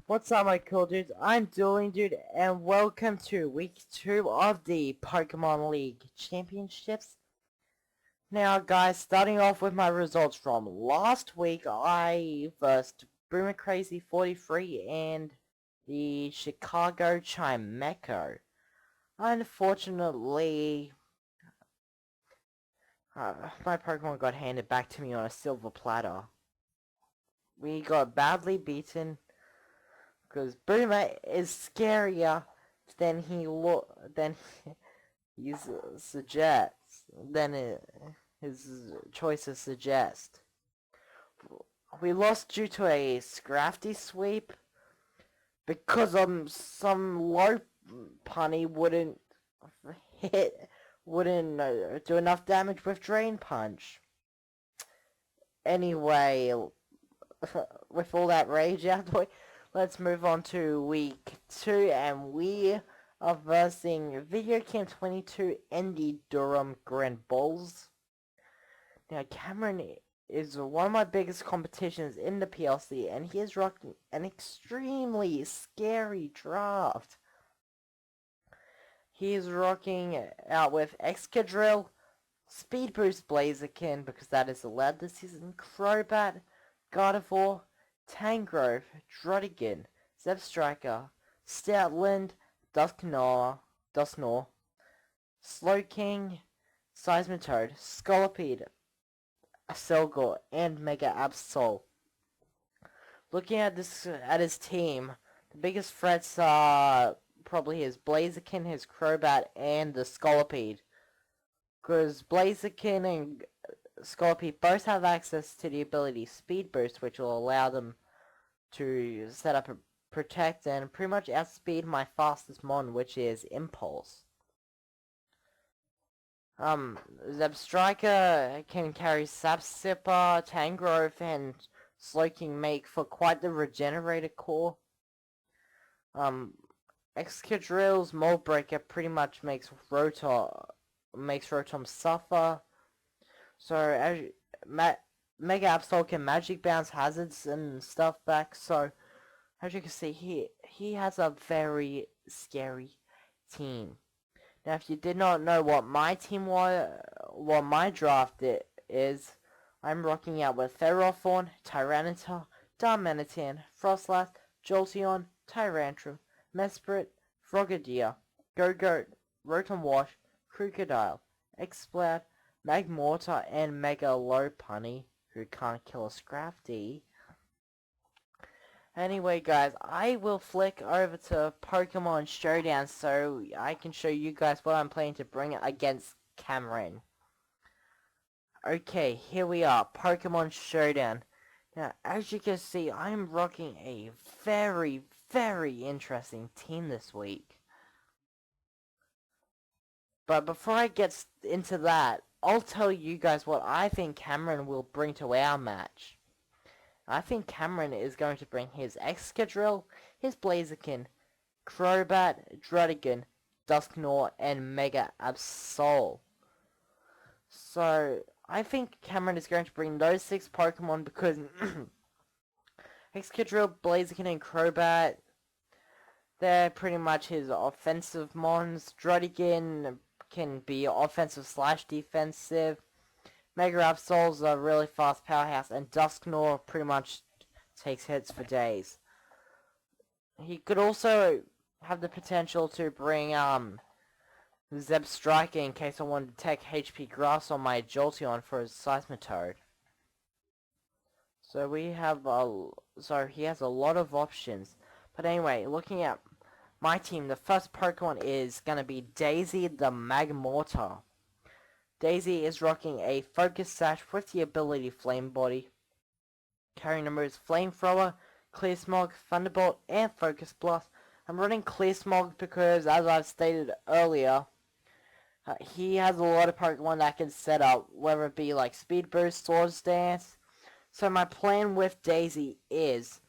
What's up, my cool dudes? I'm DualingDude, and welcome to week 2 of the Pokemon League Championships. Now, guys, starting off with my results from last week, I versed Boomer Crazy 43 and the Chicago Chimecho. Unfortunately, my Pokemon got handed back to me on a silver platter. We got badly beaten because Boomer is scarier than he suggests than his choices suggest. We lost due to a Scrafty sweep because some low punny wouldn't do enough damage with Drain Punch. Anyway, with all that rage out the way, let's move on to week 2, and we are versing Video Camp 22 and the Durham Grandbulls. Now, Cameron is one of my biggest competitions in the PLC, and he is rocking an extremely scary draft. He is rocking out with Excadrill, Speed Boost Blaziken, because that is allowed this season, Crobat, Gardevoir, Tangrowth, Druddigon, Zebstrika, Stoutland, Dusknoir, Slowking, Seismitoad, Scolipede, Aselgor, and Mega Absol. Looking at his team, the biggest threats are probably his Blaziken, his Crobat, and the Scolipede. Because Blaziken and Scolipede both have access to the ability Speed Boost, which will allow them to set up a protect and pretty much outspeed my fastest mon, which is Impulse. Zebstrika can carry Sap Sipper, Tangrowth, and Slowking make for quite the regenerated core. Excadrill's Mold Breaker pretty much makes Rotom suffer. So Mega Absol can Magic Bounce hazards and stuff back. So as you can see, he has a very scary team. Now, if you did not know what my team was, what my draft is, I'm rocking out with Ferrothorn, Tyranitar, Darmanitan, Frostlass, Jolteon, Tyrantrum, Mesprit, Frogadier, Go-Goat, Rotom Wash, Crocodile, Exploud, Magmortar, and Mega Lopunny, who can't kill a Scrafty. Anyway, guys, I will flick over to Pokemon Showdown so I can show you guys what I'm planning to bring against Cameron. Okay, here we are, Pokemon Showdown. Now, as you can see, I'm rocking a very, very interesting team this week. But before I get into that, I'll tell you guys what I think Cameron will bring to our match. I think Cameron is going to bring his Excadrill, his Blaziken, Crobat, Druddigon, Dusknoir, and Mega Absol. So, I think Cameron is going to bring those 6 Pokemon because Excadrill, Blaziken, and Crobat, they're pretty much his offensive mons. Druddigon can be offensive / defensive. Mega Absol's a really fast powerhouse, and Dusknoir pretty much takes hits for days. He could also have the potential to bring Zebstrika in case I wanted to take HP Grass on my Jolteon for his Seismitoad. So he has a lot of options. But anyway, looking at my team, the first Pokemon is gonna be Daisy the Magmortar. Daisy is rocking a Focus Sash with the ability Flame Body. Carrying numbers Flamethrower, Clear Smog, Thunderbolt, and Focus Blast. I'm running Clear Smog because, as I've stated earlier, he has a lot of Pokemon that can set up, whether it be like Speed Boost, Swords Dance. So my plan with Daisy is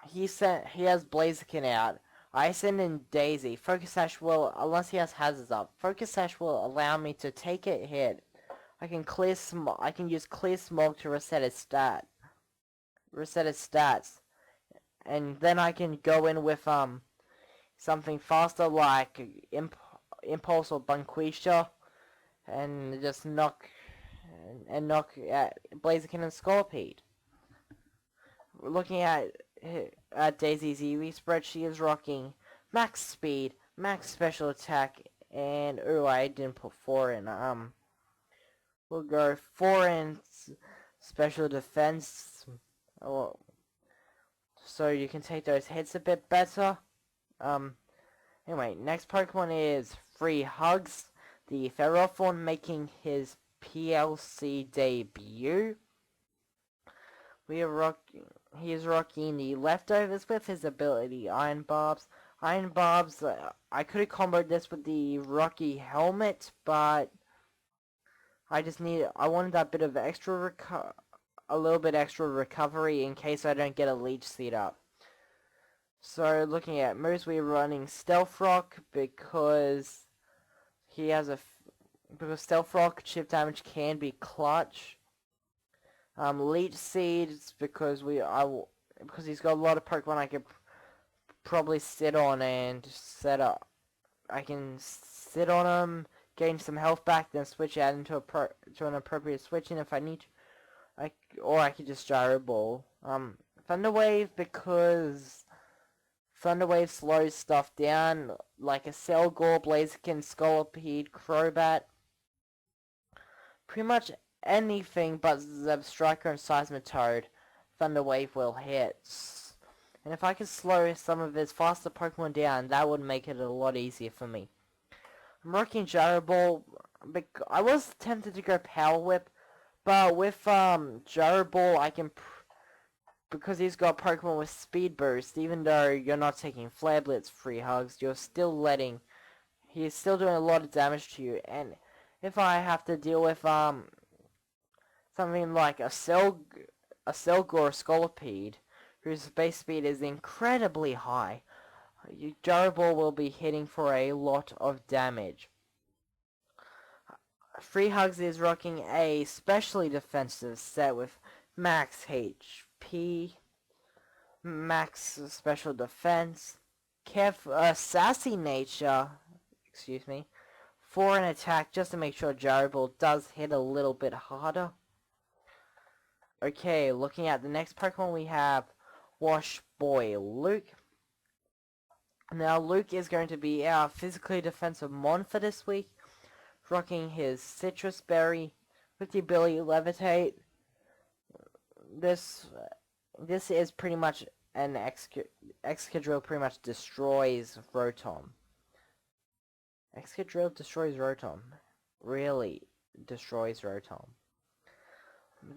he has Blaziken out. I send in Daisy. Focus Sash will, unless he has hazards up, Focus Sash will allow me to take a hit. I can use Clear Smog to reset his stats. and then I can go in with something faster like Impulse or Bunquisha, and just knock at Blaziken and Scorpede. Looking at Daisy's EV spread, she is rocking max speed, max special attack, and I didn't put 4 in. We'll go 4 in special defense, so you can take those hits a bit better. Anyway, next Pokemon is Free Hugs, the Ferrothorn, making his PLC debut. He is rocking the leftovers with his ability Iron Barbs. Iron Barbs, I could have comboed this with the Rocky Helmet, but I wanted that bit of a little bit extra recovery in case I don't get a Leech Seed up. So looking at moves, we're running Stealth Rock because because Stealth Rock chip damage can be clutch. Leech Seeds because he's got a lot of Pokemon I could probably sit on and set up. I can sit on him, gain some health back, then switch out into an appropriate switching if I need to. Or I could just Gyro Ball. Thunder Wave because Thunder Wave slows stuff down like a Selgor, Blaziken, Scolipede, Crobat. Pretty much anything but Zebstrika and Seismitoad, Thunder Wave will hit. And if I could slow some of his faster Pokemon down, that would make it a lot easier for me. I'm rocking Gyro Ball. I was tempted to go Power Whip, but with Gyro Ball, I can because he's got Pokemon with Speed Boost. Even though you're not taking Flare Blitz Free Hugs, he's still doing a lot of damage to you. And if I have to deal with something like a Selgor or Scolipede, whose base speed is incredibly high, Gyro Ball will be hitting for a lot of damage. Free Hugs is rocking a specially defensive set with max HP, max special defense, sassy nature, 4 an attack just to make sure Gyro Ball does hit a little bit harder. Okay, looking at the next Pokemon, we have Wash Boy Luke. Now Luke is going to be our physically defensive mon for this week, rocking his Citrus Berry with the ability Levitate. This is pretty much an Excadrill pretty much destroys Rotom. Excadrill destroys Rotom. Really destroys Rotom.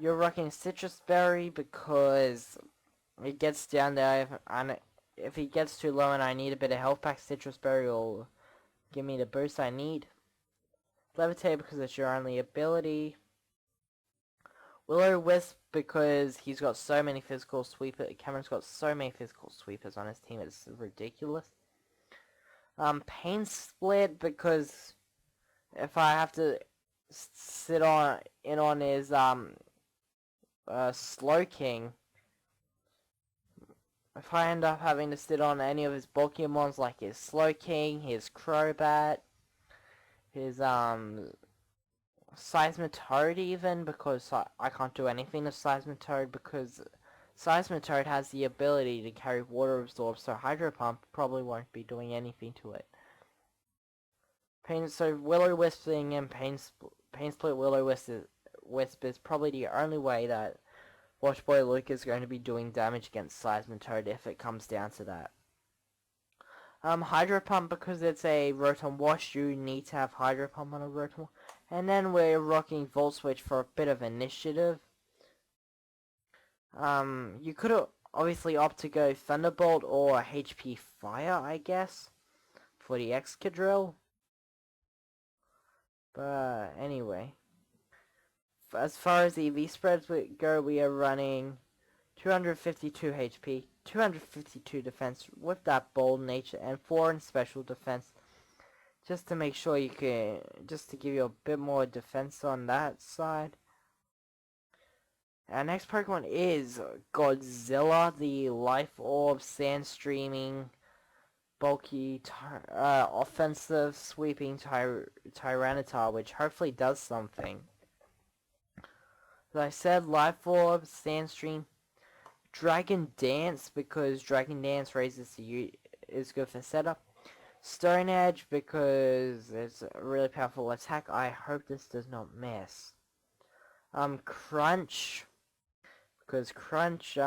You're rocking Citrus Berry because it gets down there, and if he gets too low and I need a bit of health back, Citrus Berry will give me the boost I need. Levitate because it's your only ability. Will-O-Wisp because he's got so many physical sweepers. Cameron's got so many physical sweepers on his team, it's ridiculous. Pain Split because if I have to sit in on his Slowking, if I end up having to sit on any of his bulkier mons like his Slowking, his Crobat, his Seismitoad even, because I can't do anything to Seismitoad because Seismitoad has the ability to carry Water Absorb, so Hydro Pump probably won't be doing anything to it. So Will-O-Wisping and Pain Split Will-O-Wisp is probably the only way that Wash Boy Luke is going to be doing damage against Seismitoad if it comes down to that. Hydro Pump because it's a Rotom Wash, you need to have Hydro Pump on a Rotom. And then we're rocking Volt Switch for a bit of initiative. You could obviously opt to go Thunderbolt or HP Fire, I guess, for the Excadrill. But anyway, as far as EV spreads go, we are running 252 HP, 252 defense with that bold nature, and 4 in special defense, just to make sure just to give you a bit more defense on that side. Our next Pokemon is Godzilla, the Life Orb, Sand Streaming, bulky, offensive, sweeping Tyranitar, which hopefully does something. As I said, Life Orb, Sandstream, Dragon Dance, because Dragon Dance raises is good for setup. Stone Edge, because it's a really powerful attack. I hope this does not miss. Crunch, because Crunch,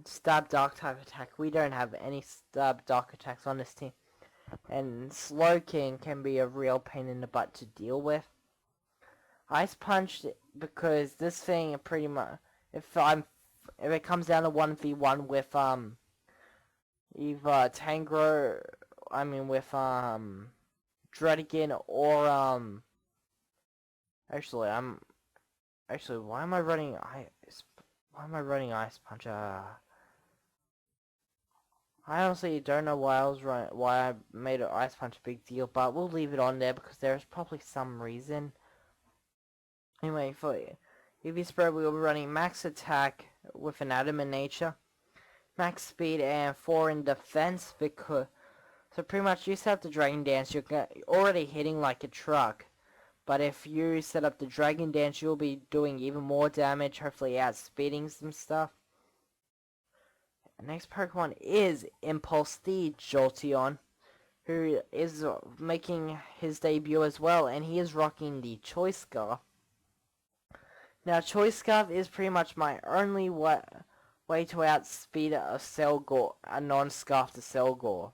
Stab Dark type attack. We don't have any Stab Dark attacks on this team. And Slowking can be a real pain in the butt to deal with. Ice Punch, because this thing pretty much, if it comes down to 1v1 with either Tangro, with Dredigan or actually why am I running Ice Punch? I honestly don't know why I made an Ice Punch a big deal, but we'll leave it on there because there's probably some reason. Anyway, for EV Spread, we will be running Max Attack with an Adamant Nature, Max Speed, and 4 in Defense, because so pretty much you set up the Dragon Dance, you're already hitting like a truck, but if you set up the Dragon Dance, you'll be doing even more damage, hopefully outspeeding some stuff. The next Pokemon is Impulse the Jolteon, who is making his debut as well, and he is rocking the Choice Scarf. Now, Choice Scarf is pretty much my only way to outspeed a non-scarf to Selgor.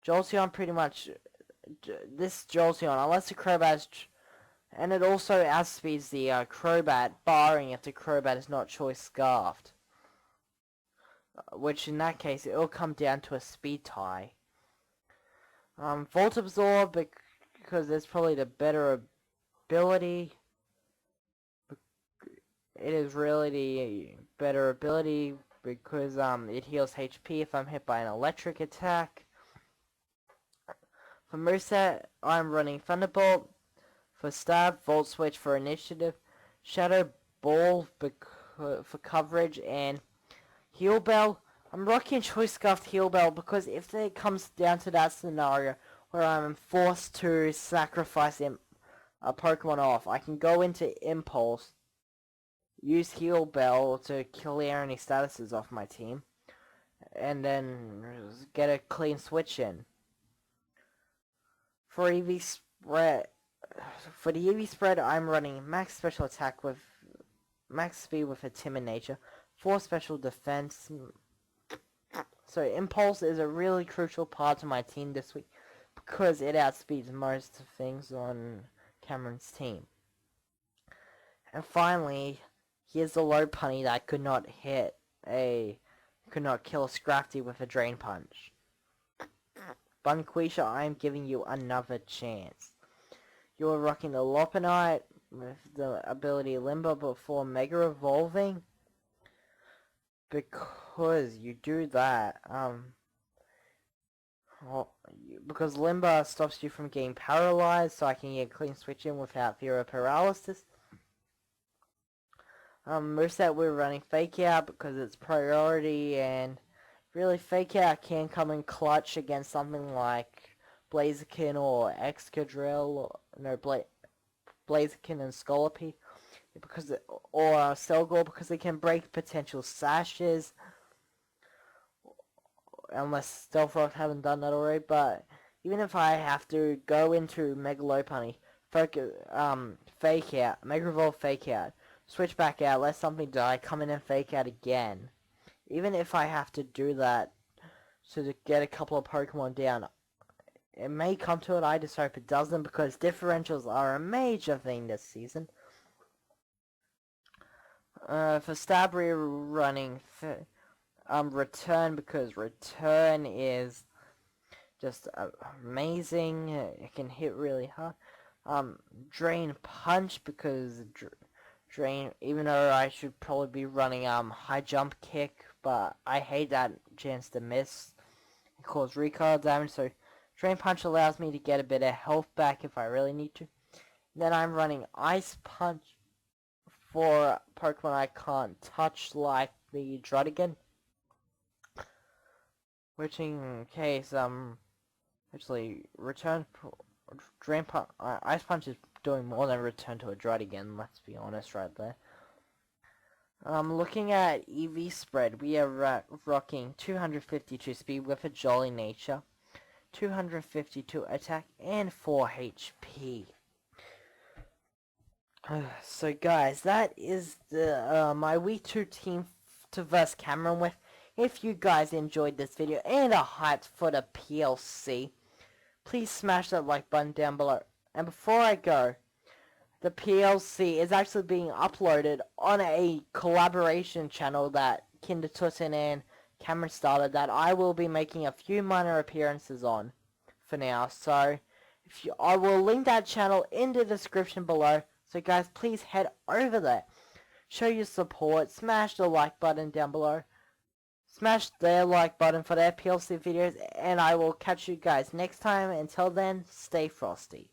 Jolteon pretty much, this Jolteon, unless the Crobat is, and it also outspeeds the Crobat, barring if the Crobat is not Choice Scarfed. Which in that case, it will come down to a speed tie. Volt Absorb, because it's probably the better ability. It is really the better ability because it heals HP if I'm hit by an electric attack. For moveset, I'm running Thunderbolt. For stab, Volt Switch for initiative, Shadow Ball for coverage, and Heal Bell. I'm rocking Choice Scarfed Heal Bell because if it comes down to that scenario where I'm forced to sacrifice a Pokemon off, I can go into Impulse, use Heal Bell to clear any statuses off my team, and then get a clean switch in. For the EV Spread, I'm running Max Special Attack with Max Speed with a Timid Nature, 4 Special Defense. So Impulse is a really crucial part of my team this week because it outspeeds most things on Cameron's team. And finally, here's the low punny that could not kill a Scrafty with a Drain Punch. Bunquisha, I am giving you another chance. You are rocking the Lopunite with the ability Limber before Mega Evolving. Because you do that, because Limber stops you from getting paralyzed, so I can get a clean switch in without fear of paralysis. Moveset, we're running Fake Out because it's priority, and really Fake Out can come in clutch against something like Blaziken or Excadrill, Blaziken and Scolipede, or Selgor, because it can break potential sashes, unless Stealth Rock haven't done that already. But even if I have to go into Mega Lopunny, Fake Out, Mega Evolve Fake Out, switch back out, let something die, come in and Fake Out again, even if I have to do that to get a couple of Pokemon down, it may come to it. I just hope it doesn't, because differentials are a major thing this season. For Stab, we're running Return, because Return is just amazing. It can hit really hard. Drain Punch, because Drain, even though I should probably be running High Jump Kick, but I hate that chance to miss. It causes recoil damage, so Drain Punch allows me to get a bit of health back if I really need to. Then I'm running Ice Punch for Pokemon I can't touch, like the Druddigan. Which in case, actually, Ice Punch is doing more than return to a Druddigan, let's be honest right there. Looking at EV spread, we are rocking 252 speed with a jolly nature, 252 attack, and 4 HP. So guys, that is the my Wii 2 team to verse Cameron with. If you guys enjoyed this video and are hyped for the PLC, please smash that like button down below. And before I go, the PLC is actually being uploaded on a collaboration channel that Kinder Tutten and Cameron started that I will be making a few minor appearances on for now. So I will link that channel in the description below. So guys, please head over there. Show your support. Smash the like button down below. Smash their like button for their PLC videos. And I will catch you guys next time. Until then, stay frosty.